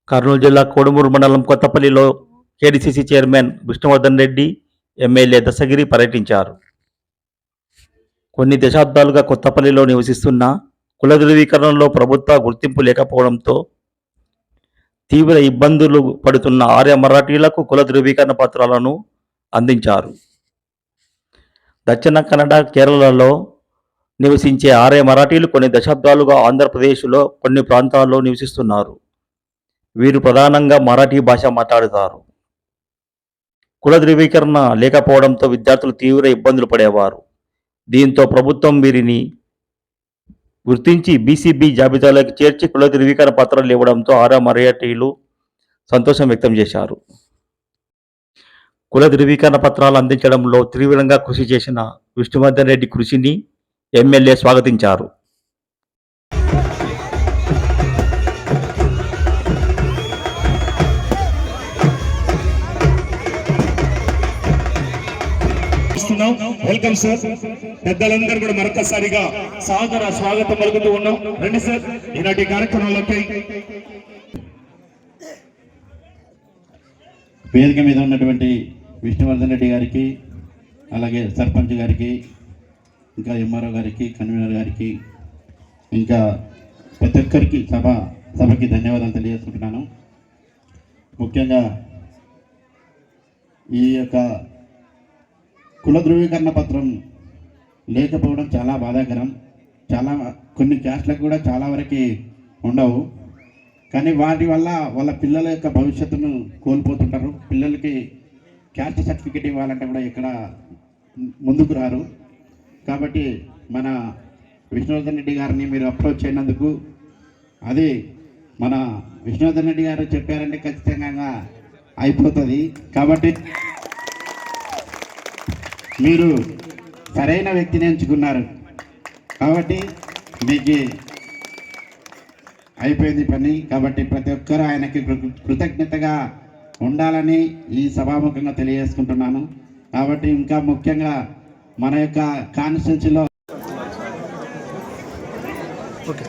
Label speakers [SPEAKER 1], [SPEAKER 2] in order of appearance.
[SPEAKER 1] కర్నూలు జిల్లా కోడుమూరు మండలం కొత్తపల్లిలో KDCC chairman Vishnuvardhan Reddy, MLA Dasagiri పర్యటించారు. కొన్ని దశాబ్దాలుగా కొత్తపల్లిలో నివసిస్తున్న కుల ధృవీకరణలో ప్రభుత్వ గుర్తింపు లేకపోవడంతో తీవ్ర ఇబ్బందులు పడుతున్న ఆర్య మరాఠీలకు కుల ధృవీకరణ పత్రాలను అందించారు. దక్షిణ కన్నడ, కేరళలో నివసించే ఆర్య మరాఠీలు కొన్ని దశాబ్దాలుగా ఆంధ్రప్రదేశ్లో కొన్ని ప్రాంతాల్లో నివసిస్తున్నారు. వీరు ప్రధానంగా మరాఠీ భాష మాట్లాడుతారు. కుల ధృవీకరణ లేకపోవడంతో విద్యార్థులు తీవ్ర ఇబ్బందులు పడేవారు. దీంతో ప్రభుత్వం వీరిని గుర్తించి బీసీబీ జాబితాలోకి చేర్చి కుల ధృవీకరణ పత్రాలు ఇవ్వడంతో ఆర్య మరాఠీలు సంతోషం వ్యక్తం చేశారు. కుల ధృవీకరణ పత్రాలు అందించడంలో తీవ్రంగా కృషి చేసిన విష్ణువర్ధన్ రెడ్డి కృషిని ఎమ్మెల్యే స్వాగతించారు.
[SPEAKER 2] Welcome sir. పెద్దలందరూ కూడా మరొకసారిగా సాదర స్వాగతం పలుకుతూ ఉన్నాం. రండి సార్ ఈనాటి కార్యక్రమంలోకి.
[SPEAKER 3] వేదిక మీద ఉన్నటువంటి విష్ణువర్ధన్ రెడ్డి గారికి, అలాగే సర్పంచ్ గారికి, ఇంకా ఎంఆర్ఓ గారికి, కన్వీనర్ గారికి, ఇంకా ప్రతి ఒక్కరికి సభకి ధన్యవాదాలు తెలియజేసుకుంటున్నాను. ముఖ్యంగా ఈ యొక్క కుల ధృవీకరణ పత్రం లేకపోవడం చాలా బాధాకరం. కొన్ని క్యాస్ట్లకు కూడా చాలా వరకు ఉండవు, కానీ వాటి వల్ల వాళ్ళ పిల్లల యొక్క భవిష్యత్తును కోల్పోతుంటారు. పిల్లలకి క్యాస్ట్ సర్టిఫికేట్ ఇవ్వాలంటే కూడా ఎక్కడ ముందుకు రారు. కాబట్టి మన విష్ణువర్ధన్ రెడ్డి గారిని మీరు అప్రోచ్ అయినందుకు, అది మన విష్ణువర్ధన్ రెడ్డి గారు చెప్పారంటే ఖచ్చితంగా అయిపోతుంది. కాబట్టి మీరు సరైన వ్యక్తిని ఎంచుకున్నారు. కాబట్టి మీకు అయిపోయింది పని. కాబట్టి ప్రతి ఒక్కరూ ఆయనకి కృతజ్ఞతగా ఉండాలని ఈ సభాముఖంగా తెలియజేసుకుంటున్నాను. కాబట్టి ఇంకా ముఖ్యంగా మన యొక్క కాన్స్టిట్యున్సీలో
[SPEAKER 1] ఓకే